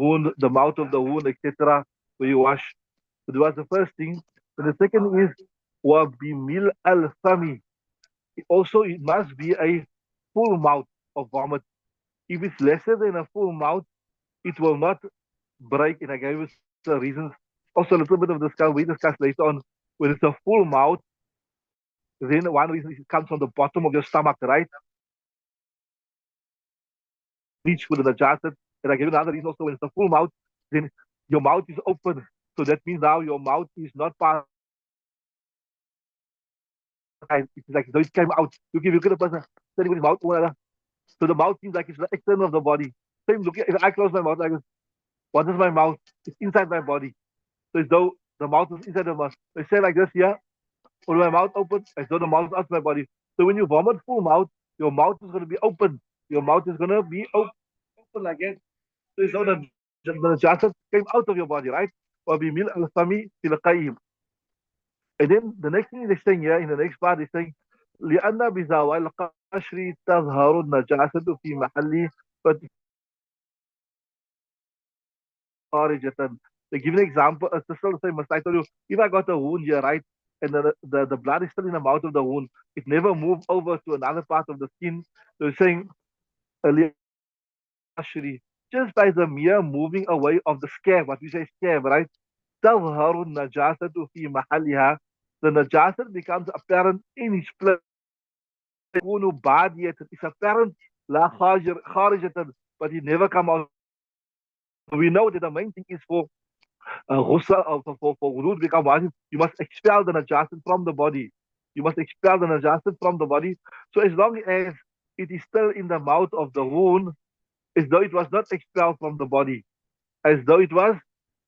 wound, the mouth of the wound, etc. So you wash. So that was the first thing. And the second is wa bimil al fami. Also, it must be a full mouth of vomit. If it's lesser than a full mouth, it will not break. And I gave you the reasons. Also, a little bit of discuss. We discuss later on when it's a full mouth. Then one reason is it comes from the bottom of your stomach, right? Reach with the najasat. And I give you another reason also when it's a full mouth, then your mouth is open. So that means now your mouth is not part. It's like so it came out. You look at a person standing with his mouth open. So the mouth seems like it's the external of the body. Same looking if I close my mouth like this, what is my mouth? It's inside my body. So as though the mouth is inside the mouth. They say like this here, with my mouth open, as though the mouth is outside my body. So when you vomit full mouth, your mouth is gonna be open. Your mouth is gonna be open like that. So it's though the jasad came out of your body, right? وَبِمِلْءِ الْفَمِ فِي الْقَيِّمِ. And then the next thing they're saying here in the next part, they're saying لأن بزوال القشر تظهر النجاسة في محل خارجة. They give an example. A sister will say, "Must I tell you, if I got a wound here, right, and the blood is still in the mouth of the wound, it never moved over to another part of the skin." So they're saying, just by the mere moving away of the scab, what we say scab, right? تظهر النجاسة في محلها. The najasat becomes apparent in its place. يكون بادية. It's apparent لا خارجة, but it never come out. We know that the main thing is for ghusl, for wudu to become wajib, you must expel the najasat from the body. You must expel the najasat from the body. So as long as it is still in the mouth of the wound, as though it was not expelled from the body, as though it was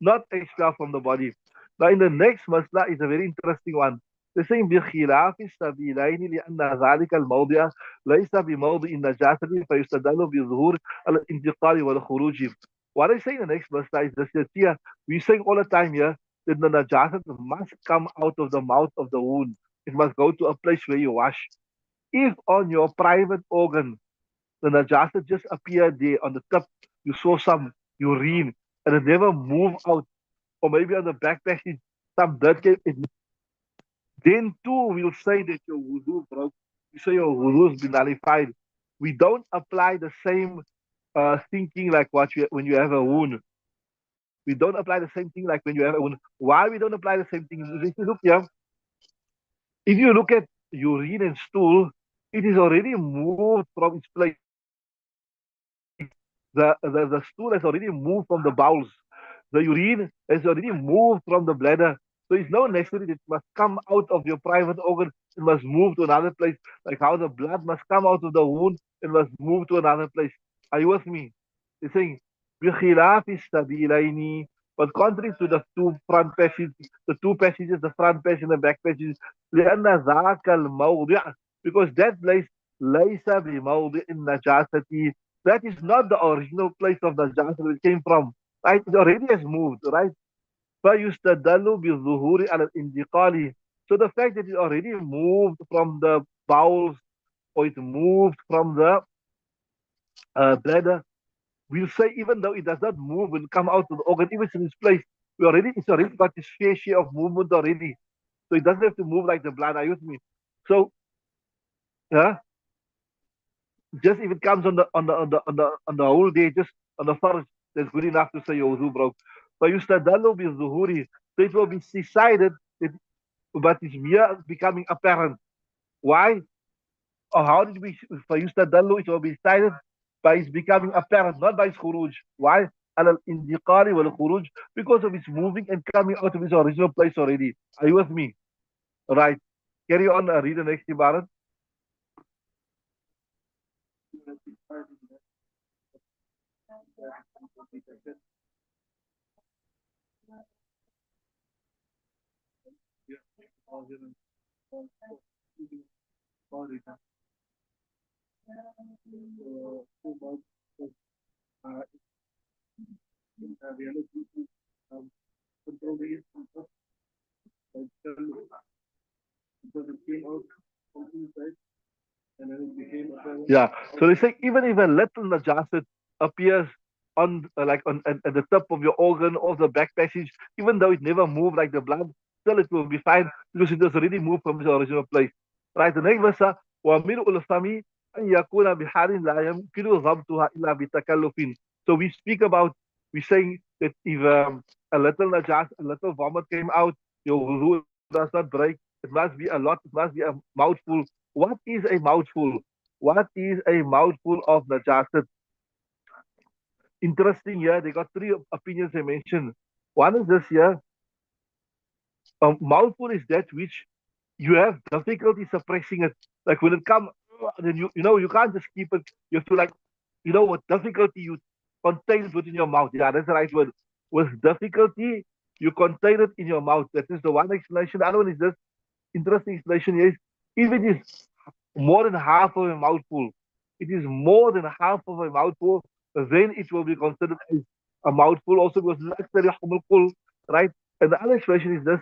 not expelled from the body. Now, in the next masla is a very interesting one. They're saying بخلاف السبيلين لأن ذلك الموضع ليس بموضع النجاسة فيستدل بظهور الانتقال والخروج. What I say in the next masla is this here. We saying all the time here that the najasat must come out of the mouth of the wound. It must go to a place where you wash. If on your private organ the najasa just appeared there on the tip. You saw some urine and it never moved out. Or maybe on the back passage, some dirt came in. Then too, we'll say that your wudu broke. You say your wudu has been nullified. We don't apply the same thinking like when you have a wound. We don't apply the same thing like when you have a wound. Why we don't apply the same thing? If you look here, if you look at urine and stool, it is already moved from its place. The stool has already moved from the bowels. The urine has already moved from the bladder. So it's no necessary that it must come out of your private organ. It must move to another place. Like how the blood must come out of the wound and must move to another place. Are you with me? He's saying, بِخِلَافِ السَّبِيلَيْنِ. But contrary to the two front passages, the front passage and the back passage, لأن ذاك الموضع, because that place ليس بموضع النجاسة, that is not the original place of the najasa where it came from. Right? It already has moved, right? فَيُسْتَدَلُّ بِالظُّهُورِ عَلَى الْإِنْتِقَالِ. So the fact that it already moved from the bowels or it moved from the bladder, we'll say even though it does not move and come out of the organ, if it's in its place, it's already got this fair share of movement already. So it doesn't have to move like the blood. Are you with me? So yeah, just if it comes on the whole day, just on the first, that's good enough to say your wudu broke. But you stadalu bi zuhuri, so it will be decided that, but it's mere becoming apparent. Why? Or how did we for you stadalu? It will be decided by its becoming apparent, not by its khuruj. Why? Al indiqari wal khuruj, because of its moving and coming out of its original place already. Are you with me? Right. Carry on. Read the next ibarat. Yeah. So they say even if a little najasat appears on like on at the top of your organ or the back passage, even though it never moved like the blood, still it will be fine because it has already moved from its original place. Right. The next verse, وَمِلْءُ الْفَمِ أَنْ يَكُونَ بِحَالٍ لَا يَمْكِنُ ضَبْطُهَا إِلَّا بِتَكَلُّفٍ. So we speak about, we're saying that if a little najas, a little vomit came out, your wudu does not break. It must be a lot. It must be a mouthful. What is a mouthful? What is a mouthful of najasat? Interesting here. They got three opinions they mentioned. One is this here. A mouthful is that which you have difficulty suppressing it. Like when it comes, then you can't just keep it. You have to like, with difficulty you contain it within your mouth. Yeah, that's the right word. With difficulty, you contain it in your mouth. That is the one explanation. The other one is this interesting explanation is if it is more than half of a mouthful, it is more than half of a mouthful, then it will be considered as a mouthful also because it's very humble, right? And the other explanation is this,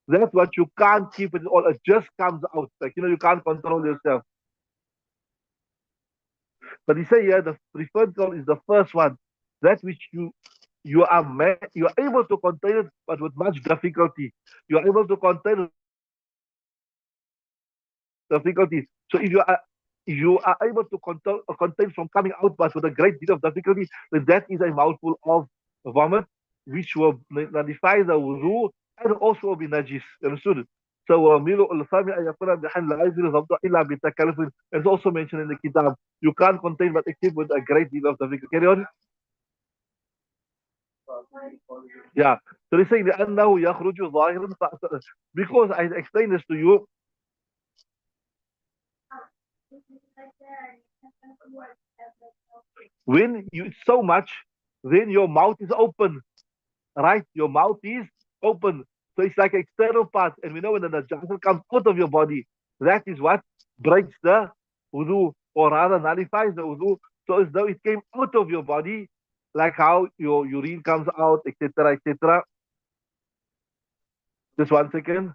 that's what you can't keep it all, it just comes out. Like, you can't control yourself. But he say here, the preferred call is the first one, that which you are able to contain it, but with much difficulty. You are able to contain it difficulty. So if you are able to contain from coming out, but with a great deal of difficulty, then that is a mouthful of vomit, which will nullify the wudu and also will be najis. Understood? So milu al-fami an yakuna bihan la yajri dhabtu illa bi takalluf. It's also mentioned in the kitab. You can't contain but except with a great deal of difficulty. Carry on. Yeah. So they say لأنه يخرج ظاهرا because I explained this to you. When you eat so much, then your mouth is open, right? Your mouth is open. So it's like an external part. And we know when the najasa comes out of your body, that is what breaks the wudu, or rather nullifies the wudu. So as though it came out of your body, like how your urine comes out, etc., etc. Just 1 second.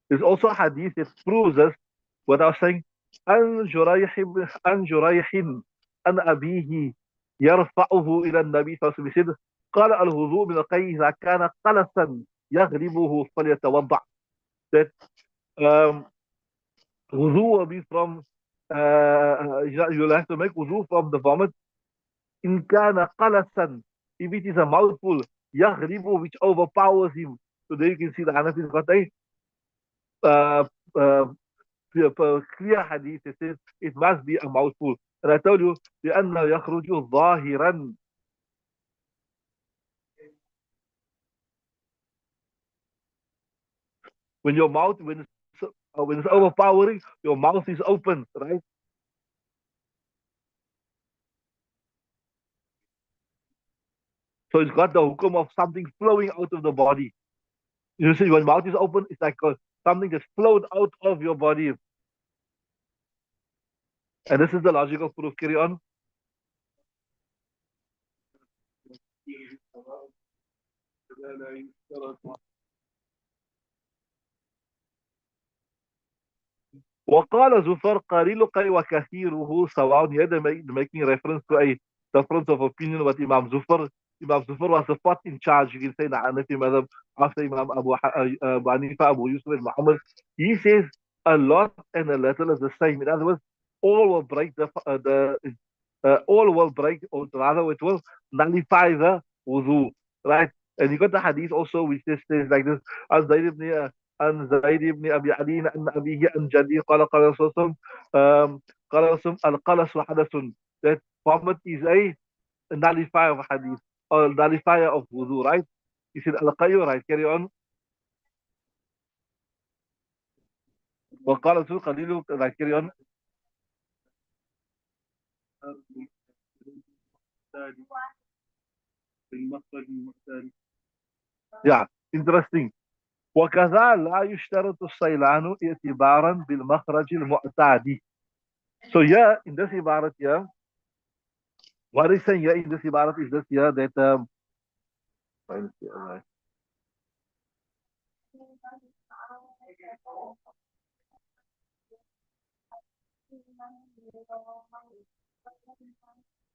There's also a hadith that proves us what I was saying. عن جريح عن أبيه يرفعه إلى النبي صلى الله عليه وسلم قال الوضوء من القي إذا كان قلسا يغلبه فليتوضع. That um, wudu will be from you'll have to make wudu from the vomit. إن كان قلسا, if it is a mouthful, يغلبه, which overpowers him. So there you can see the Hanafis got a uh, uh, clear hadith. It says it must be a mouthful. And I told you, لأنه يخرج ظاهرا. When your mouth, when it's overpowering, your mouth is open, right? So it's got the hukum of something flowing out of the body. You see, when mouth is open, it's like something that's flowed out of your body. And this is the logical proof. Carry on. وقال زفر قليل قي وكثيره سواء. Here they're making reference to a difference of opinion with Imam Zufar. Imam Zufar was the fourth in charge, you can say, in the Hanafi madhab after Imam Abu Hanifa, Abu Yusuf and Muhammad. He says a lot and a little is the same. In other words, all will break all will break, or rather it will nullify the wudu, right? And you got the hadith also which says like this: عن زيد بن عن زيد بن ابي علي عن ابيه عن جدي قال رسول الله قال رسول القلس حدث. That vomit is a nullifier of hadith, or nullifier of wudu, right? He said al-qayyum, right? Carry on. وقال رسول قليل, right? Carry on. Yeah, interesting. وكذا لا يشترط الصيلان اعتبارا بالمخرج المعتاد. So yeah, in this ibarat, yeah, what is saying here in this ibarat is this here that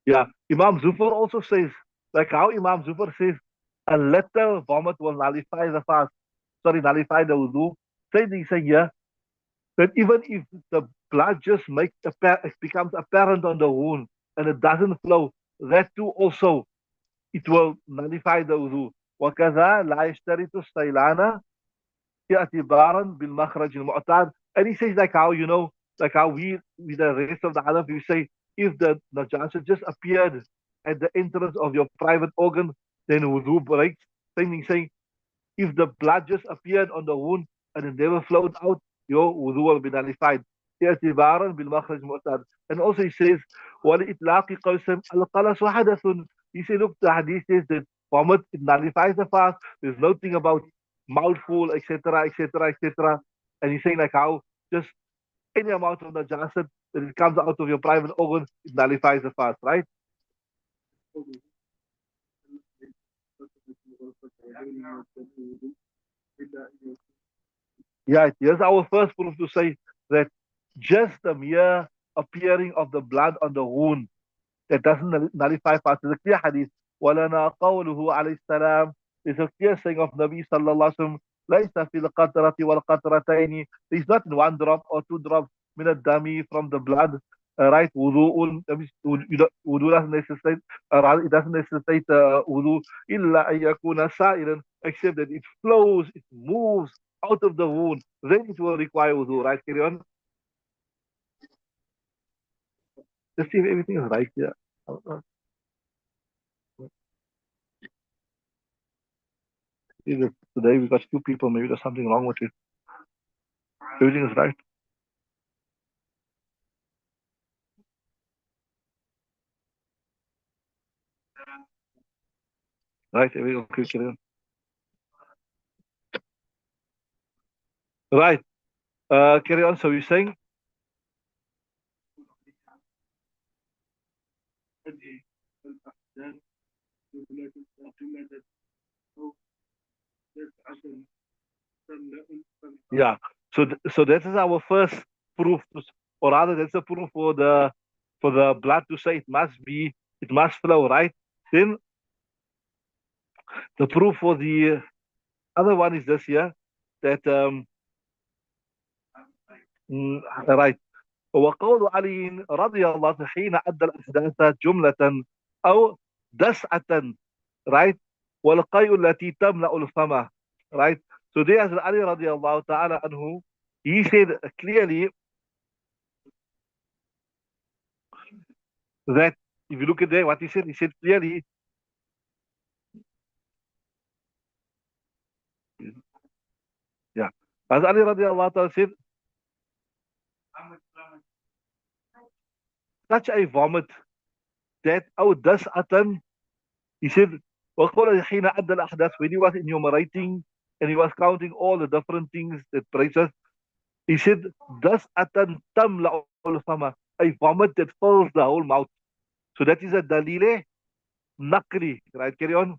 yeah, Imam Zufar also says, like how Imam Zufar says, a little vomit will nullify the fast, sorry, nullify the wudu. Same thing saying here, that even if the blood just it becomes apparent on the wound and it doesn't flow, that too also it will nullify the wudu. وكذا لا يشترط الصيلانة اعتبارا بالمخرج المعتاد. And he says like how, like how we with the rest of the Arab, we say if the najasa just appeared at the entrance of your private organ, then wudu breaks. Same thing saying if the blood just appeared on the wound and it never flowed out, your wudu will be nullified. اعتبارا بالمخرج المعتاد. And also he says ولإطلاق قسم القلس حدث. He said, look, the hadith says that vomit, it nullifies the fast. There's no thing about mouthful, etc., etc., etc. And he's saying like how just any amount of najasat that it comes out of your private organ, it nullifies the fast, right? Yeah, here's our first proof to say that just the mere appearing of the blood on the wound, that doesn't nullify fast. There's a clear hadith. وَلَنَا قَوْلُهُ عَلَيْهِ السَّلَامِ. There's a clear saying of Nabi sallallahu alaihi wasallam. لَيْسَ فِي الْقَطْرَةِ وَالْقَطْرَتَيْنِ. There's not in one drop or two drops من الدم from the blood. Right, wudu, wudu doesn't necessitate, it doesn't necessitate wudu إلا أن يكون سائلا, except that it flows, it moves out of the wound, then it will require wudu, right? Carry on. Let's see if everything is right here. Today we got few people, maybe there's something wrong with it. Everything is right. Right, everything okay, carry on. Right. Carry on. So you're saying? Yeah. So that is our first proof, or rather, that's a proof for the blood to say it must flow, right? Then the proof for the other one is this here, that right. وقول علي رضي الله عنه حين أدى الأحداث جملة أو دسعة, right? والقيء التي تملأ الفم, right? So there's Ali radiallahu ta'ala anhu, he said clearly that if you look at there, what he said clearly, yeah. As Ali radiallahu ta'ala said, such a vomit that أو دسعة, he said وقال حين أدى الأحداث, when he was enumerating and he was counting all the different things that praises, he said, دسعة تملأ الفم, a vomit that fills the whole mouth. So that is a dalile nakri, right? Carry on.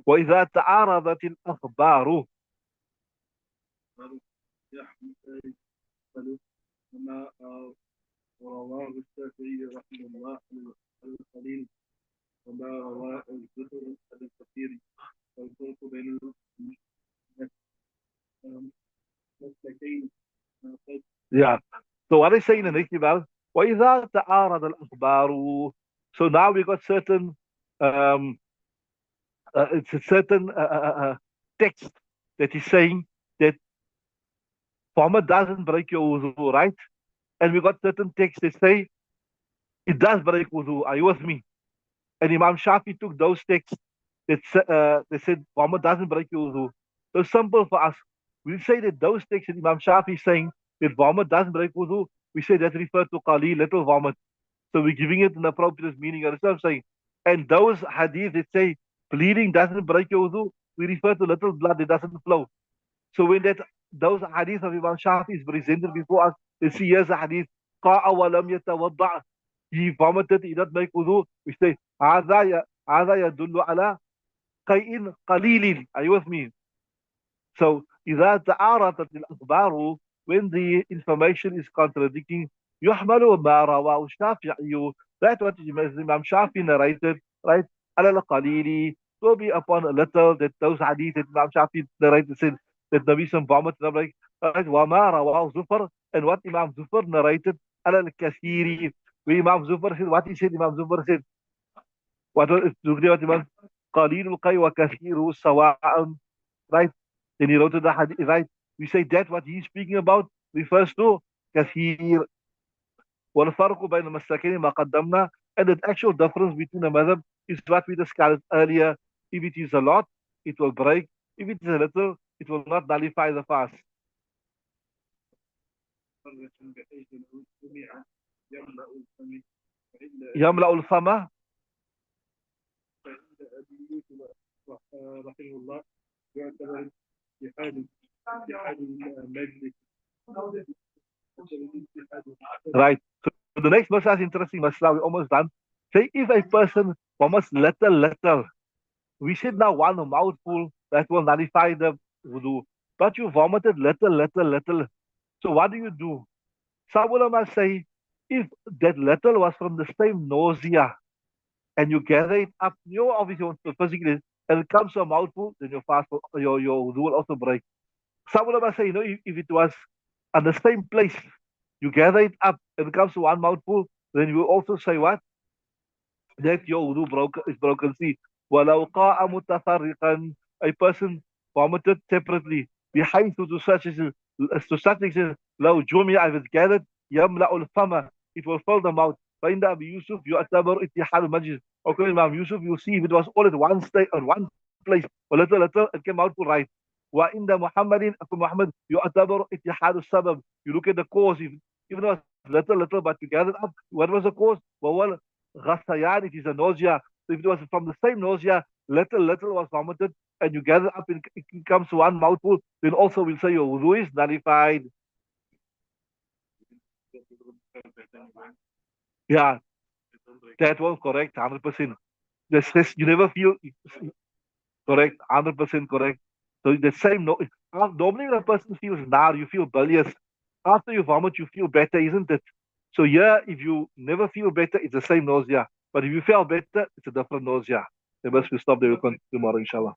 وإذا تعارضت الأخبار. ورواه الشافعي رحمه الله عن الخليل وما رواه الزهري عن الكثير والفرق بين المسلكين. Yeah. So what is saying in Iqbal? وإذا تعارض الأخبار. So now we got certain um, it's a certain text that is saying that Muhammad doesn't break your wudu, right? And we got certain texts that say it does break wudu. Are you with me? And Imam Shafi took those texts that they said Muhammad doesn't break your wudu. So simple for us. We say that those texts that Imam Shafi is saying that Muhammad doesn't break wudu, we say that refer to Qali, little vomit. So we're giving it an appropriate meaning. You understand what I'm saying? And those hadith that say bleeding doesn't break your wudu, we refer to little blood that doesn't flow. So when those hadith of Imam Shafi is presented before us, they see here's a hadith, قَاءَ وَلَمْ يَتَوَضَّعْ. He vomited, he did not make wudu. We say, هذا يدل على قيء قليل. Are you with me? So إذا تعارضت الأخبار, when the information is contradicting, يحمل ما رواه الشافعي. That's what Imam Shafi narrated, right? على القليل, will be upon a little, that those hadith that Imam Shafi narrated said that Nabi some vomit, right? وما رواه زفر, and what Imam Zufar narrated على الكثير. When Imam Zufar said what he said, Imam Zufar said what Imam قليل القي وكثير سواء, right? Then he wrote the hadith, right? We say that what he's speaking about refers to كثير. والفرق بين المسلكين ما قدمنا, and the actual difference between the madhab is what we discussed earlier. If it is a lot, it will break. If it is a little, it will not nullify the fast. يملأ الفم. رحمه الله يعتبر right. So the next masala is interesting. Masala, we're almost done. Say if a person almost little, we said now one mouthful that will nullify the wudu, but you vomited little. So what do? Some ulama say if that little was from the same nausea and you gather it up, you obviously want to physically, and it comes to a mouthful, then your fast, your wudu will also break. Some ulama say, if it was at the same place, you gather it up and it comes to one mouthful, then you will also say what? That your wudu is broken. See, وَلَوْ قَاءَ مُتَفَرِّقًا, a person vomited separately, بحيث to such extent, لو جمع, if it's gathered, يملأ الفم, it will fill the mouth. فإن أبي يوسف يعتبر اتحاد المجلس. Okay, Imam Yusuf, you see, if it was all at one state, on one place, a little, it came out to right. وعند محمد, Muhammad, يعتبر اتحاد السبب. You look at the cause, even though it's little, but you gathered up, what was the cause? وهو Ghasayan, it is a nausea. So if it was from the same nausea, little was vomited, and you gather up and it comes to one mouthful, then also we'll say your wudu is nullified. Yeah, that was correct, 100%. This you never feel correct, 100% correct. So the same, normally when a person feels now, you feel bilious. After you vomit, you feel better, isn't it? So yeah, if you never feel better, it's the same nausea. But if you feel better, it's a different nausea. Then we stop there. We'll continue tomorrow, inshallah.